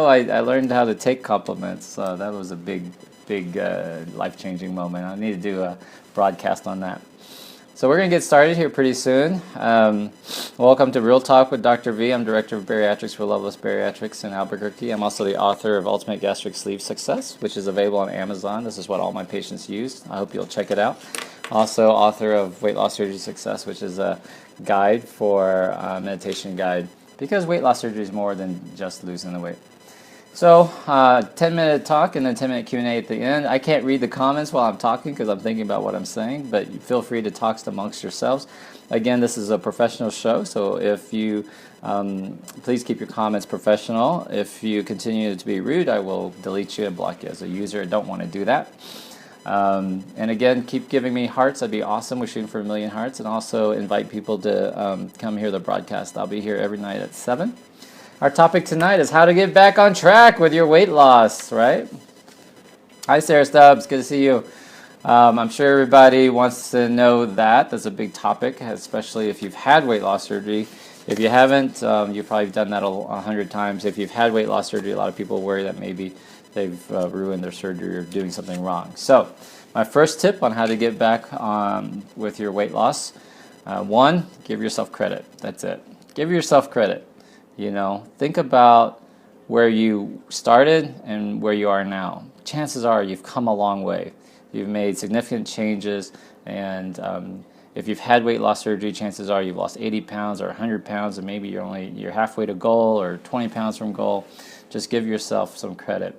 I learned how to take compliments. That was a big life-changing moment. I need to do a broadcast on that. So we're going to get started here pretty soon. Welcome to Real Talk with Dr. V. I'm Director of Bariatrics for Loveless Bariatrics in Albuquerque. I'm also the author of Ultimate Gastric Sleeve Success, which is available on Amazon. This is what all my patients use. I hope you'll check it out. Also author of Weight Loss Surgery Success, which is a guide for meditation guide, because weight loss surgery is more than just losing the weight. So, 10-minute talk and then 10-minute Q&A at the end. I can't read the comments while I'm talking because I'm thinking about what I'm saying, but feel free to talk amongst yourselves. Again, this is a professional show, so if you, please keep your comments professional. If you continue to be rude, I will delete you and block you as a user. I don't want to do that. And again, keep giving me hearts. That'd be awesome. We're shooting for 1 million hearts. And also invite people to come hear the broadcast. I'll be here every night at 7. Our topic tonight is how to get back on track with your weight loss, right? Hi, Sarah Stubbs. Good to see you. I'm sure everybody wants to know that. That's a big topic, especially if you've had weight loss surgery. If you haven't, you've probably done that 100 times. If you've had weight loss surgery, a lot of people worry that maybe they've ruined their surgery or doing something wrong. So my first tip on how to get back on with your weight loss, 1, give yourself credit. That's it. Give yourself credit. You know, think about where you started and where you are now. Chances are you've come a long way. You've made significant changes, and if you've had weight loss surgery, chances are you've lost 80 pounds or 100 pounds, and maybe you're halfway to goal or 20 pounds from goal. Just give yourself some credit.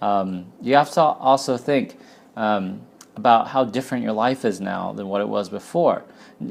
You have to also think about how different your life is now than what it was before.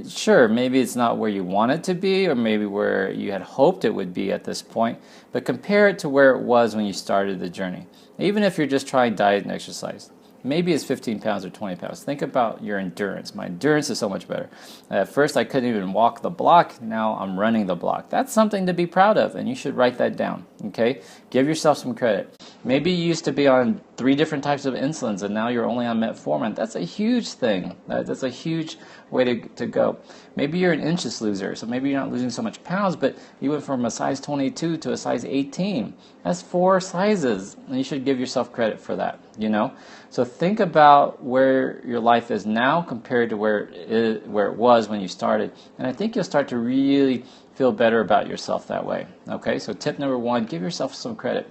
Sure, maybe it's not where you want it to be, or maybe where you had hoped it would be at this point, but compare it to where it was when you started the journey. Even if you're just trying diet and exercise, maybe it's 15 pounds or 20 pounds. Think about your endurance. My endurance is so much better. At first, I couldn't even walk the block. Now I'm running the block. That's something to be proud of, and you should write that down, okay? Give yourself some credit. Maybe you used to be on 3 different types of insulins, and now you're only on metformin. That's a huge thing. That's a huge way to go. Maybe you're an inches loser, so maybe you're not losing so much pounds, but you went from a size 22 to a size 18. That's 4 sizes, and you should give yourself credit for that, you know? So think about where your life is now compared to where it was when you started, and I think you'll start to really feel better about yourself that way, okay? So tip number 1, give yourself some credit.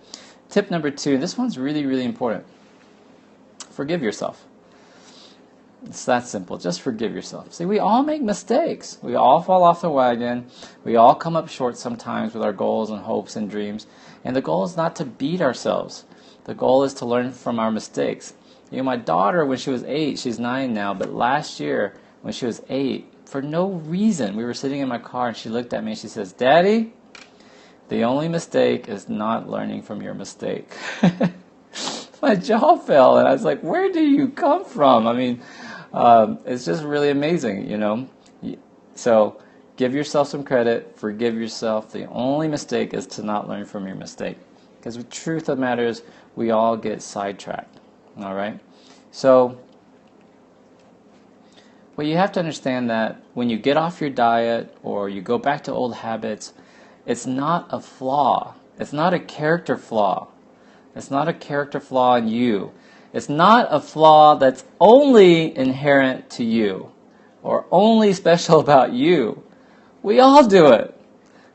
Tip number 2, this one's really, really important. Forgive yourself. It's that simple. Just forgive yourself. See, we all make mistakes. We all fall off the wagon. We all come up short sometimes with our goals and hopes and dreams. And the goal is not to beat ourselves. The goal is to learn from our mistakes. You know, my daughter, when she was 8, she's 9 now, but last year when she was 8, for no reason, we were sitting in my car and she looked at me and she says, "Daddy, the only mistake is not learning from your mistake." My jaw fell, and I was like, where do you come from? I mean, it's just really amazing, you know. So give yourself some credit, forgive yourself. The only mistake is to not learn from your mistake. Because the truth of the matter is, we all get sidetracked, all right? So, well, you have to understand that when you get off your diet or you go back to old habits, it's not a flaw. It's not a character flaw. It's not a character flaw in you. It's not a flaw that's only inherent to you or only special about you. We all do it.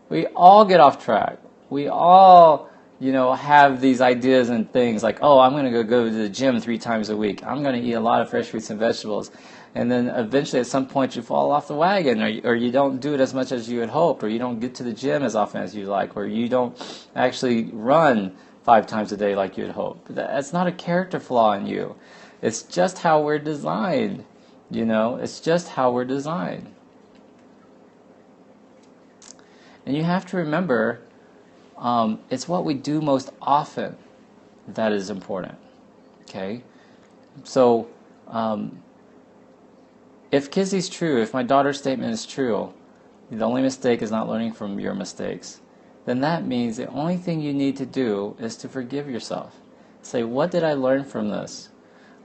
We all get off track. We all, you know, have these ideas and things like, oh, I'm going to go to the gym 3 times a week. I'm going to eat a lot of fresh fruits and vegetables. And then eventually at some point you fall off the wagon, or you don't do it as much as you had hoped, or you don't get to the gym as often as you like, or you don't actually run 5 times a day like you'd hoped. That's not a character flaw in you. It's just how we're designed, you know. It's just how we're designed. And you have to remember, it's what we do most often that is important, okay? So, if Kizzy's true, if my daughter's statement is true, the only mistake is not learning from your mistakes, then that means the only thing you need to do is to forgive yourself. Say, what did I learn from this?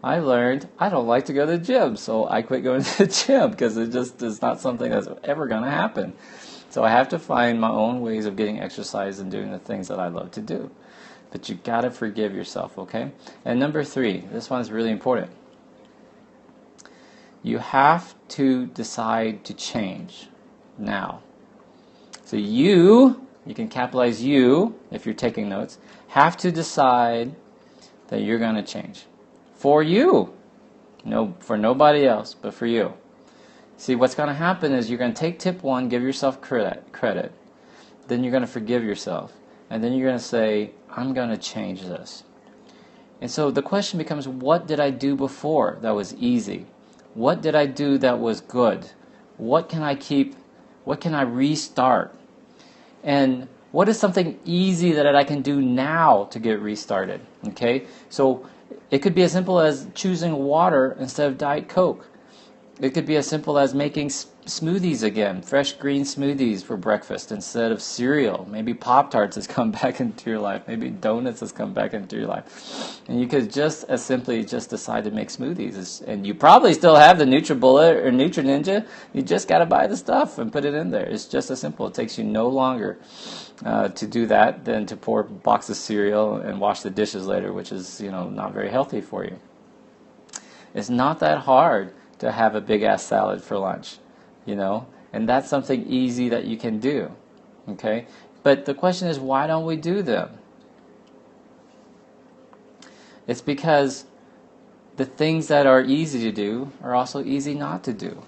I learned I don't like to go to the gym, so I quit going to the gym because it just is not something that's ever going to happen. So I have to find my own ways of getting exercise and doing the things that I love to do. But you got to forgive yourself, okay? And number 3, this one's really important. You have to decide to change now. So you can capitalize you, if you're taking notes, have to decide that you're going to change. For you. No, for nobody else, but for you. See, what's going to happen is you're going to take tip 1, give yourself credit. Then you're going to forgive yourself. And then you're going to say, I'm going to change this. And so the question becomes, what did I do before that was easy? What did I do that was good? What can I keep? What can I restart? And what is something easy that I can do now to get restarted? Okay? So it could be as simple as choosing water instead of Diet Coke. It could be as simple as making smoothies again, fresh green smoothies for breakfast instead of cereal. Maybe Pop-Tarts has come back into your life. Maybe donuts has come back into your life. And you could just as simply just decide to make smoothies. And you probably still have the NutriBullet or NutriNinja. You just got to buy the stuff and put it in there. It's just as simple. It takes you no longer to do that than to pour a box of cereal and wash the dishes later, which is, not very healthy for you. It's not that hard to have a big-ass salad for lunch, and that's something easy that you can do, okay? But the question is, why don't we do them? It's because the things that are easy to do are also easy not to do,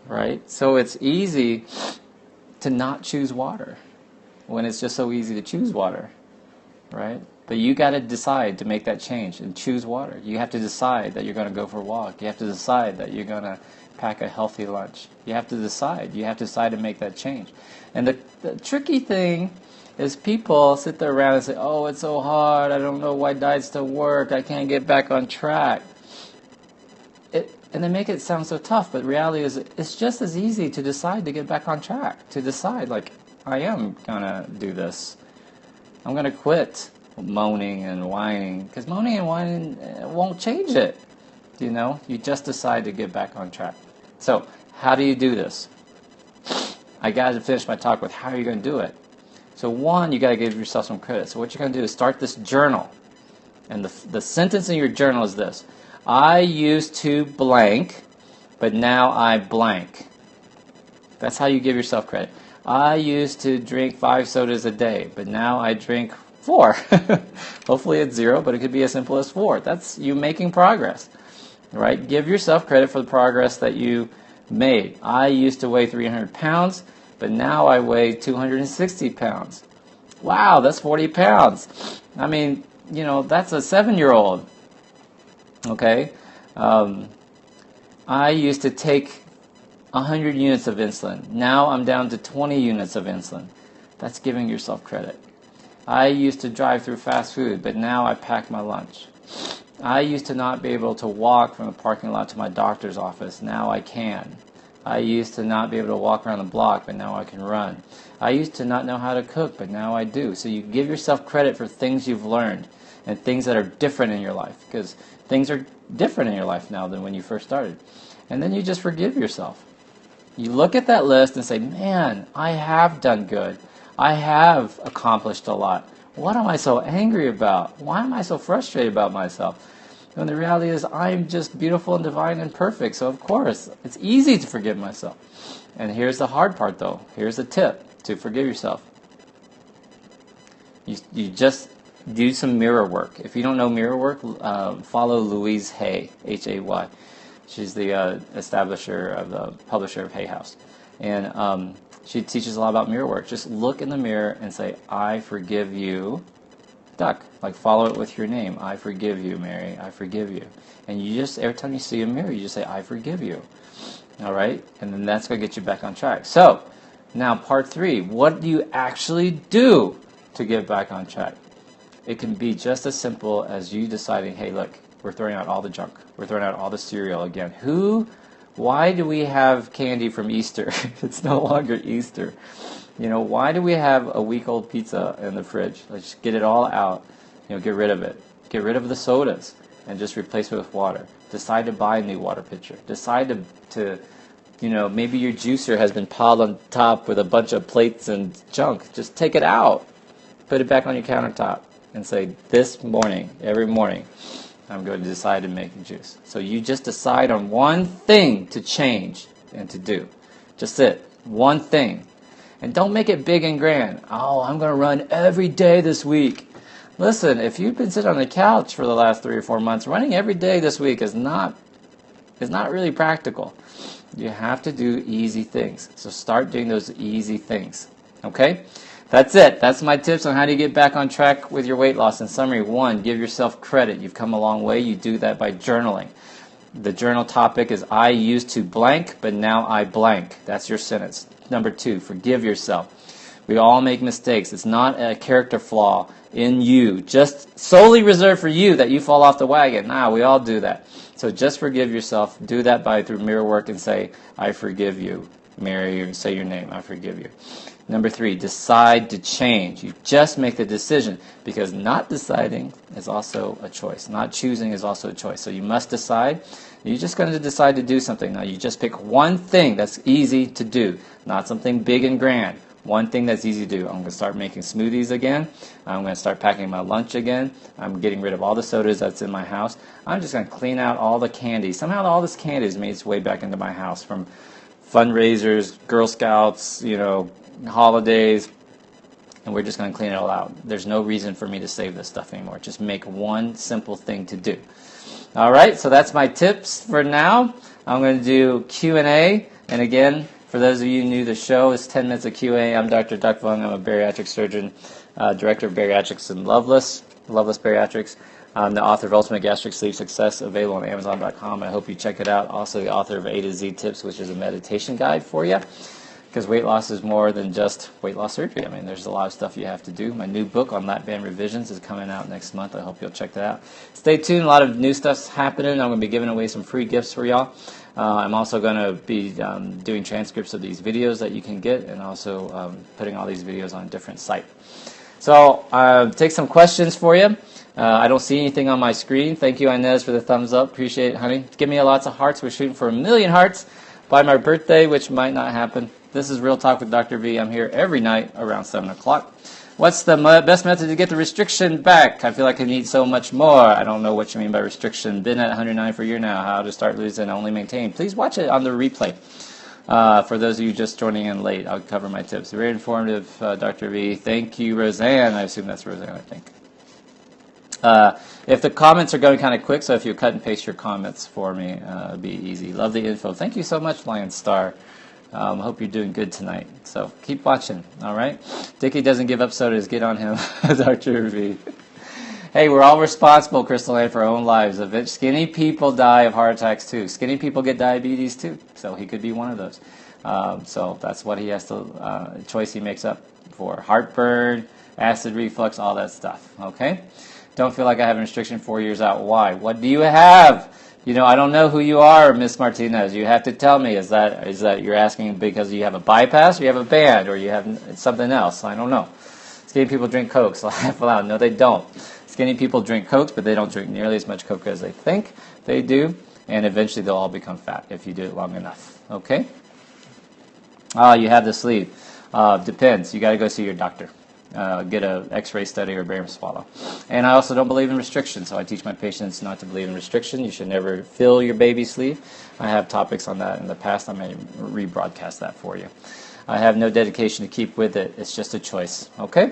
right? So it's easy to not choose water when it's just so easy to choose water, right? But you got to decide to make that change and choose water. You have to decide that you're going to go for a walk. You have to decide that you're going to pack a healthy lunch. You have to decide. You have to decide to make that change. And the tricky thing is people sit there around and say, oh, it's so hard. I don't know why diets still work. I can't get back on track. And they make it sound so tough, but the reality is it's just as easy to decide to get back on track, to decide, like, I am going to do this. I'm going to quit moaning and whining, because moaning and whining won't change it. You just decide to get back on track. So how do you do this? I got to finish my talk with how are you going to do it. So 1, you got to give yourself some credit. So what you're going to do is start this journal, and the sentence in your journal is this: I used to blank, but now I blank. That's how you give yourself credit. I used to drink 5 sodas a day, but now I drink 4. Hopefully it's 0, but it could be as simple as 4. That's you making progress, right? Give yourself credit for the progress that you made. I used to weigh 300 pounds, but now I weigh 260 pounds. Wow, that's 40 pounds. I mean, that's a 7-year-old. Okay? I used to take 100 units of insulin. Now I'm down to 20 units of insulin. That's giving yourself credit. I used to drive through fast food, but now I pack my lunch. I used to not be able to walk from the parking lot to my doctor's office. Now I can. I used to not be able to walk around the block, but now I can run. I used to not know how to cook, but now I do. So you give yourself credit for things you've learned and things that are different in your life, because things are different in your life now than when you first started. And then you just forgive yourself. You look at that list and say, man, I have done good. I have accomplished a lot. What am I so angry about? Why am I so frustrated about myself? When the reality is I'm just beautiful and divine and perfect. So of course, it's easy to forgive myself. And here's the hard part though. Here's the tip to forgive yourself. You just do some mirror work. If you don't know mirror work, follow Louise Hay, Hay. She's the publisher of Hay House. And she teaches a lot about mirror work. Just look in the mirror and say, I forgive you, duck. Like follow it with your name. I forgive you, Mary. I forgive you. And you just, every time you see a mirror, you just say, I forgive you. All right? And then that's going to get you back on track. So, now part 3. What do you actually do to get back on track? It can be just as simple as you deciding, hey, look, we're throwing out all the junk. We're throwing out all the cereal again. Why do we have candy from Easter? It's no longer Easter. Why do we have a week-old pizza in the fridge? Let's just get it all out. Get rid of it. Get rid of the sodas and just replace it with water. Decide to buy a new water pitcher. Decide to maybe your juicer has been piled on top with a bunch of plates and junk. Just take it out. Put it back on your countertop. and say, this morning, every morning, I'm going to decide to make a juice. So you just decide on one thing to change and to do. Just it. One thing. And don't make it big and grand. Oh, I'm going to run every day this week. Listen, if you've been sitting on the couch for the last 3 or 4 months, running every day this week is not really practical. You have to do easy things. So start doing those easy things. Okay? That's it. That's my tips on how to get back on track with your weight loss. In summary, 1, give yourself credit. You've come a long way. You do that by journaling. The journal topic is I used to blank, but now I blank. That's your sentence. Number 2, forgive yourself. We all make mistakes. It's not a character flaw in you, just solely reserved for you that you fall off the wagon. Nah, we all do that. So just forgive yourself. Do that through mirror work and say, I forgive you. Mary, or say your name, I forgive you. Number 3, decide to change. You just make the decision, because not deciding is also a choice. Not choosing is also a choice. So you must decide. You're just going to decide to do something. Now you just pick one thing that's easy to do, not something big and grand. One thing that's easy to do. I'm going to start making smoothies again. I'm going to start packing my lunch again. I'm getting rid of all the sodas that's in my house. I'm just going to clean out all the candy. Somehow all this candy has made its way back into my house from fundraisers, Girl Scouts, holidays, and we're just going to clean it all out. There's no reason for me to save this stuff anymore. Just make one simple thing to do. All right, so that's my tips for now. I'm going to do Q&A, and again, for those of you new to the show, it's 10 minutes of Q&A. I'm Dr. Vuong. I'm a bariatric surgeon, director of bariatrics in Loveless Bariatrics. I'm the author of Ultimate Gastric Sleep Success, available on Amazon.com. I hope you check it out. Also the author of A to Z Tips, which is a meditation guide for you, because weight loss is more than just weight loss surgery. I mean, there's a lot of stuff you have to do. My new book on lap band revisions is coming out next month. I hope you'll check that out. Stay tuned. A lot of new stuff's happening. I'm going to be giving away some free gifts for y'all. I'm also going to be doing transcripts of these videos that you can get, and also putting all these videos on a different site. So take some questions for you. I don't see anything on my screen. Thank you, Inez, for the thumbs up. Appreciate it, honey. Give me lots of hearts. We're shooting for 1 million hearts by my birthday, which might not happen. This is Real Talk with Dr. V. I'm here every night around 7 o'clock. What's the best method to get the restriction back? I feel like I need so much more. I don't know what you mean by restriction. Been at 109 for a year now. How to start losing, only maintain. Please watch it on the replay. For those of you just joining in late, I'll cover my tips. Very informative, Dr. V. Thank you, Roseanne. I assume that's Roseanne, I think. If the comments are going kind of quick, so if you cut and paste your comments for me, it'd be easy. Love the info. Thank you so much, Lion Star. Hope you're doing good tonight. So keep watching, all right? Dickie doesn't give up sodas. Get on him, Dr. V. Hey, we're all responsible, Crystal Ann, for our own lives. Skinny people die of heart attacks too. Skinny people get diabetes too. So he could be one of those. So that's what he has to, choice he makes up for. Heartburn, acid reflux, all that stuff, okay? Don't feel like I have a restriction 4 years out. Why? What do you have? I don't know who you are, Miss Martinez. You have to tell me. Is that you're asking because you have a bypass, or you have a band, or you have something else? I don't know. Skinny people drink Coke, so laugh aloud. No, they don't. Skinny people drink Coke, but they don't drink nearly as much Coke as they think they do, and eventually they'll all become fat if you do it long enough. Okay? You have the sleeve. Depends. You got to go see your doctor. Get a X-ray study or barium swallow. And I also don't believe in restriction, so I teach my patients not to believe in restriction. You should never fill your baby's sleeve. I have topics on that in the past. I may rebroadcast that for you. I have no dedication to keep with it. It's just a choice. Okay?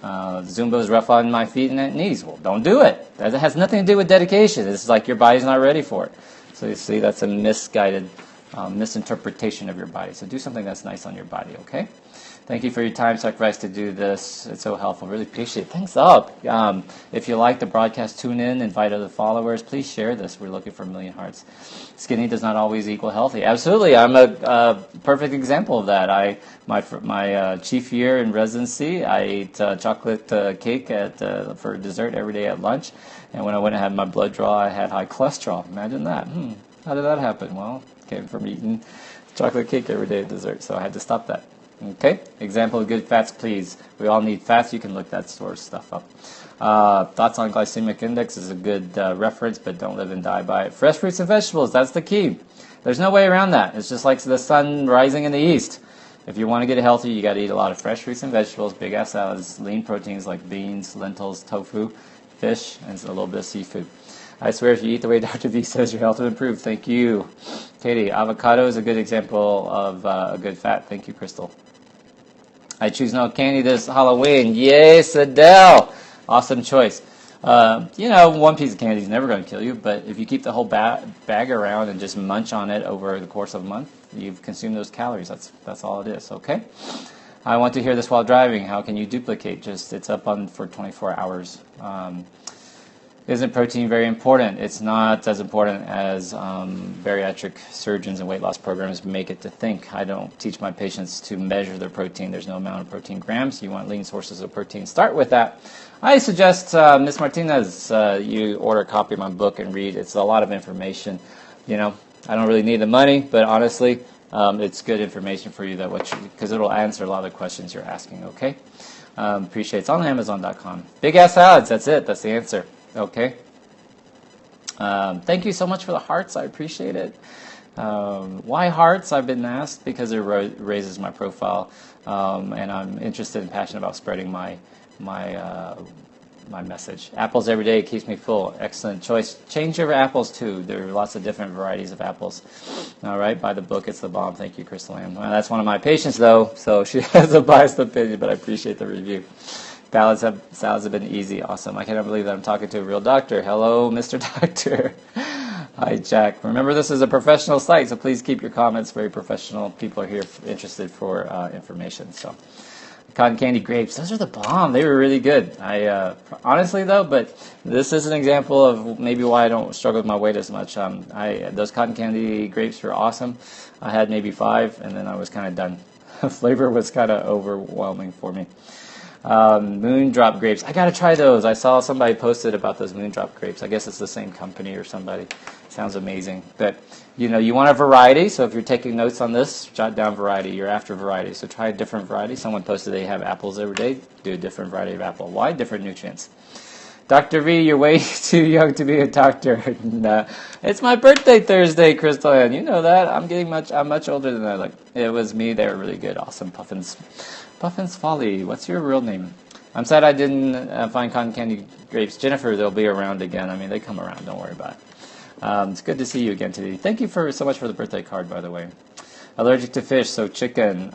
Zumba is rough on my feet and knees. Well, don't do it. That has nothing to do with dedication. It's like your body's not ready for it. So you see, that's a misguided misinterpretation of your body. So do something that's nice on your body, okay? Thank you for your time sacrifice to do this. It's so helpful. Really appreciate it. Thanks up. If you like the broadcast, tune in, invite other followers. Please share this. We're looking for 1 million hearts. Skinny does not always equal healthy. Absolutely. I'm a perfect example of that. My chief year in residency, I ate chocolate cake for dessert every day at lunch. And when I went and had my blood draw, I had high cholesterol. Imagine that. How did that happen? Well, it came from eating chocolate cake every day at dessert, so I had to stop that. Okay, example of good fats, please. We all need fats. You can look that sort of stuff up. Thoughts on glycemic index is a good reference, but don't live and die by it. Fresh fruits and vegetables, that's the key. There's no way around that. It's just like the sun rising in the east. If you want to get healthy, you got to eat a lot of fresh fruits and vegetables, big ass salads, lean proteins like beans, lentils, tofu, fish, and a little bit of seafood. I swear if you eat the way Dr. V says, your health will improve. Thank you. Katie, avocado is a good example of a good fat. Thank you, Crystal. I choose no candy this Halloween. Yes, Adele. Awesome choice. One piece of candy is never going to kill you, but if you keep the whole bag around and just munch on it over the course of a month, you've consumed those calories. That's all it is, okay? I want to hear this while driving. How can you duplicate? It's up on for 24 hours. Isn't protein very important? It's not as important as bariatric surgeons and weight loss programs make it to think. I don't teach my patients to measure their protein. There's no amount of protein grams. You want lean sources of protein. Start with that. I suggest, Ms. Martinez, you order a copy of my book and read. It's a lot of information. I don't really need the money, but honestly, it's good information for you because it'll answer a lot of the questions you're asking, okay? Appreciate it. It's on Amazon.com. Big ass salads, that's it. That's the answer. Okay. Thank you so much for the hearts. I appreciate it. Why hearts? I've been asked because it raises my profile, and I'm interested and passionate about spreading my message. Apples every day keeps me full. Excellent choice. Change your apples too. There are lots of different varieties of apples. All right, buy the book. It's the bomb. Thank you, Crystal Ann. Well, that's one of my patients though, so she has a biased opinion, but I appreciate the review. Salads have been easy. Awesome. I cannot believe that I'm talking to a real doctor. Hello, Mr. Doctor. Hi, Jack. Remember, this is a professional site, so please keep your comments very professional. People are here interested for information. So, cotton candy grapes, those are the bomb. They were really good. Honestly, though, but this is an example of maybe why I don't struggle with my weight as much. Those cotton candy grapes were awesome. I had maybe 5, and then I was kind of done. The flavor was kind of overwhelming for me. Moondrop grapes. I gotta try those. I saw somebody posted about those moondrop grapes. I guess it's the same company or somebody. Sounds amazing. But you want a variety. So if you're taking notes on this, jot down variety. You're after variety. So try a different variety. Someone posted they have apples every day. Do a different variety of apple. Why? Different nutrients. Dr. V, you're way too young to be a doctor. It's my birthday Thursday, Crystal Ann. You know that. I'm much older than that. It was me. They were really good. Awesome puffins. Puffins Folly, what's your real name? I'm sad I didn't find cotton candy grapes. Jennifer, they'll be around again. I mean, they come around. Don't worry about it. It's good to see you again today. Thank you so much for the birthday card, by the way. Allergic to fish, so chicken.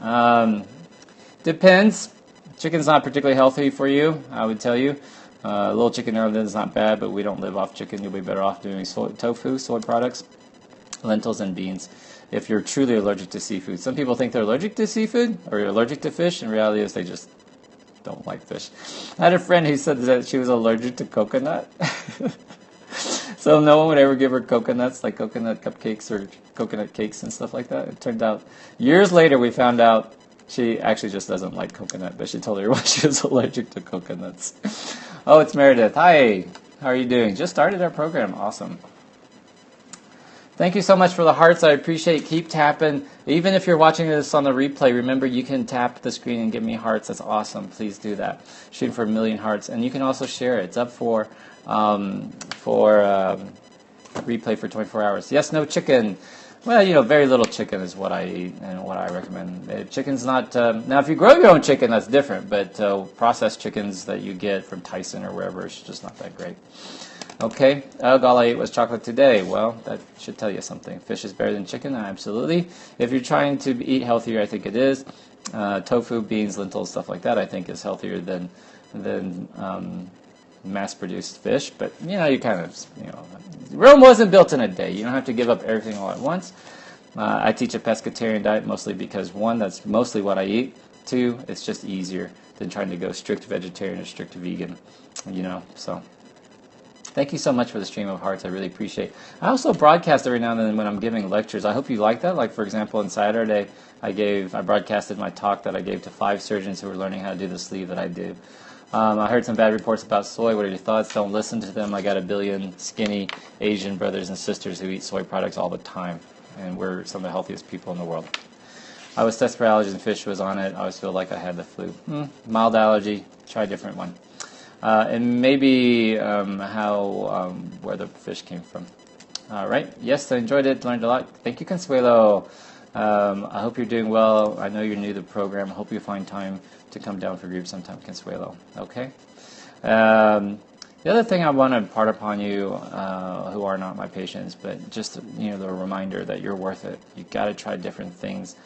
Depends. Chicken's not particularly healthy for you, I would tell you. A little chicken is not bad, but we don't live off chicken. You'll be better off doing tofu, soy products, lentils, and beans. If you're truly allergic to seafood. Some people think they're allergic to seafood or allergic to fish. In reality, is they just don't like fish. I had a friend who said that she was allergic to coconut. So no one would ever give her coconuts, like coconut cupcakes or coconut cakes and stuff like that. It turned out, years later, we found out she actually just doesn't like coconut, but she told everyone she was allergic to coconuts. Oh, it's Meredith. Hi. How are you doing? Just started our program. Awesome. Thank you so much for the hearts. I appreciate it. Keep tapping. Even if you're watching this on the replay, remember you can tap the screen and give me hearts. That's awesome. Please do that. Shooting for 1 million hearts. And you can also share it. It's up for replay for 24 hours. Yes, no chicken. Well, very little chicken is what I eat and what I recommend. Chicken's not... now, if you grow your own chicken, that's different. But processed chickens that you get from Tyson or wherever, it's just not that great. Okay, all I ate was chocolate today. Well, that should tell you something. Fish is better than chicken, absolutely. If you're trying to eat healthier, I think it is. Tofu, beans, lentils, stuff like that, I think is healthier than mass-produced fish. But, you kind of, Rome wasn't built in a day. You don't have to give up everything all at once. I teach a pescatarian diet mostly because, 1, that's mostly what I eat. 2, it's just easier than trying to go strict vegetarian or strict vegan, so... Thank you so much for the stream of hearts. I really appreciate it. I also broadcast every now and then when I'm giving lectures. I hope you like that. Like, for example, on Saturday, I broadcasted my talk that I gave to 5 surgeons who were learning how to do the sleeve that I do. I heard some bad reports about soy. What are your thoughts? Don't listen to them. I got 1 billion skinny Asian brothers and sisters who eat soy products all the time, and we're some of the healthiest people in the world. I was tested for allergies and fish was on it. I always feel like I had the flu. Mild allergy. Try a different one. And maybe where the fish came from. All right. Yes, I enjoyed it. Learned a lot. Thank you, Consuelo. I hope you're doing well. I know you're new to the program. I hope you find time to come down for group sometime, Consuelo. Okay? The other thing I want to impart upon you who are not my patients, but just the reminder that you're worth it. You got to try different things.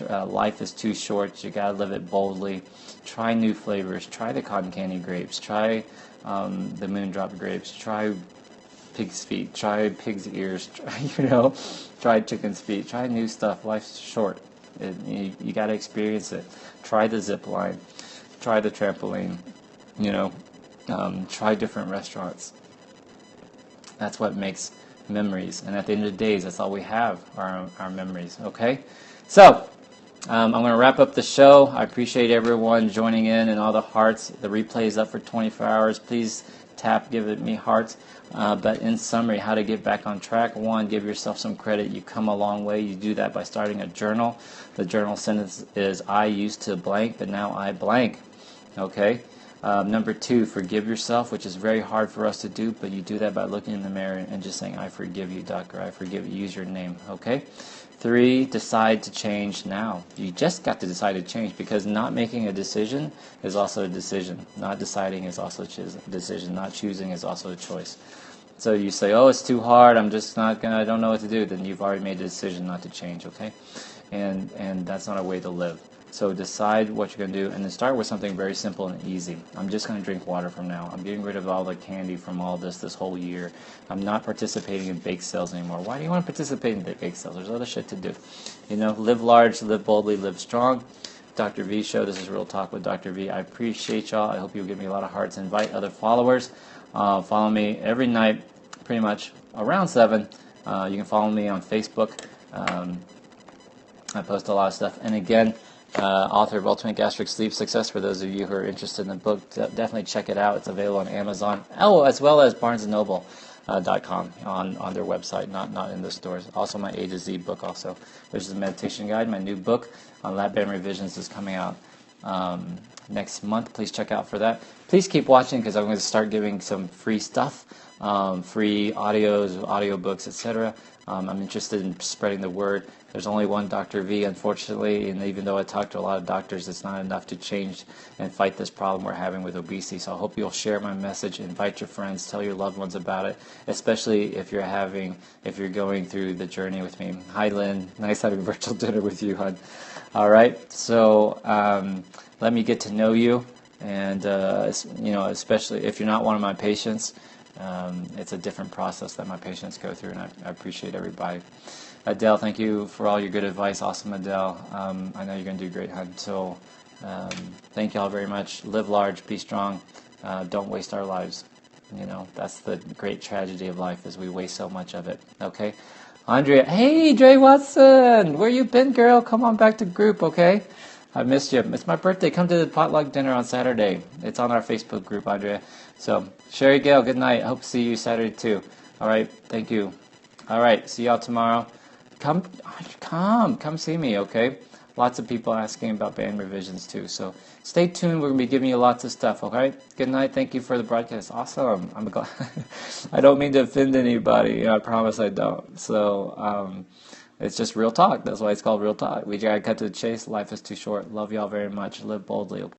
Life is too short. You got to live it boldly. Try new flavors. Try the cotton candy grapes. Try the moondrop grapes. Try pig's feet. Try pig's ears. Try chicken's feet. Try new stuff. Life's short. You got to experience it. Try the zip line. Try the trampoline. Try different restaurants. That's what makes memories. And at the end of the day, that's all we have, our memories. Okay? So, I'm going to wrap up the show. I appreciate everyone joining in and all the hearts. The replay is up for 24 hours. Please give me hearts. But in summary, how to get back on track. 1, give yourself some credit. You come a long way. You do that by starting a journal. The journal sentence is, I used to blank, but now I blank. Okay? Number 2, forgive yourself, which is very hard for us to do, but you do that by looking in the mirror and just saying, I forgive you, doctor. I forgive you. Use your name. Okay? 3, decide to change now. You just got to decide to change, because not making a decision is also a decision. Not deciding is also a decision. Not choosing is also a choice. So you say, oh, it's too hard, I don't know what to do. Then you've already made a decision not to change, okay? And that's not a way to live. So decide what you're going to do, and then start with something very simple and easy. I'm just going to drink water from now. I'm getting rid of all the candy from all this whole year. I'm not participating in bake sales anymore. Why do you want to participate in bake sales? There's other shit to do. Live large, live boldly, live strong. Dr. V Show, this is Real Talk with Dr. V. I appreciate y'all. I hope you'll give me a lot of hearts. Invite other followers. Follow me every night, pretty much around 7. You can follow me on Facebook. I post a lot of stuff. And again, author of Ultimate Gastric Sleep Success. For those of you who are interested in the book, definitely check it out. It's available on Amazon, as well as BarnesandNoble.com on their website, not in the stores. Also, my A to Z book, which is a meditation guide. My new book on lap band revisions is coming out next month. Please check out for that. Please keep watching, because I'm going to start giving some free stuff, free audios, audiobooks, etc. I'm interested in spreading the word. There's only one Dr. V, unfortunately, and even though I talk to a lot of doctors, it's not enough to change and fight this problem we're having with obesity. So I hope you'll share my message, invite your friends, tell your loved ones about it, especially if you're going through the journey with me. Hi, Lynn. Nice having virtual dinner with you, hon. All right. So let me get to know you, and especially if you're not one of my patients. It's a different process that my patients go through, and I appreciate everybody. Adele, thank you for all your good advice. Awesome, Adele. I know you're going to do great, hon. So thank you all very much. Live large, be strong. Don't waste our lives. That's the great tragedy of life, is we waste so much of it. Okay? Andrea, hey, Dre Watson. Where you been, girl? Come on back to group, okay? I missed you. It's my birthday. Come to the potluck dinner on Saturday. It's on our Facebook group, Andrea. So, Sherry Gale, good night. I hope to see you Saturday too. All right. Thank you. All right. See y'all tomorrow. Come see me, okay? Lots of people asking about band revisions too. So stay tuned. We're going to be giving you lots of stuff, okay? Good night. Thank you for the broadcast. Awesome. I'm glad. I don't mean to offend anybody. I promise I don't. So it's just real talk. That's why it's called Real Talk. We got to cut to the chase. Life is too short. Love y'all very much. Live boldly.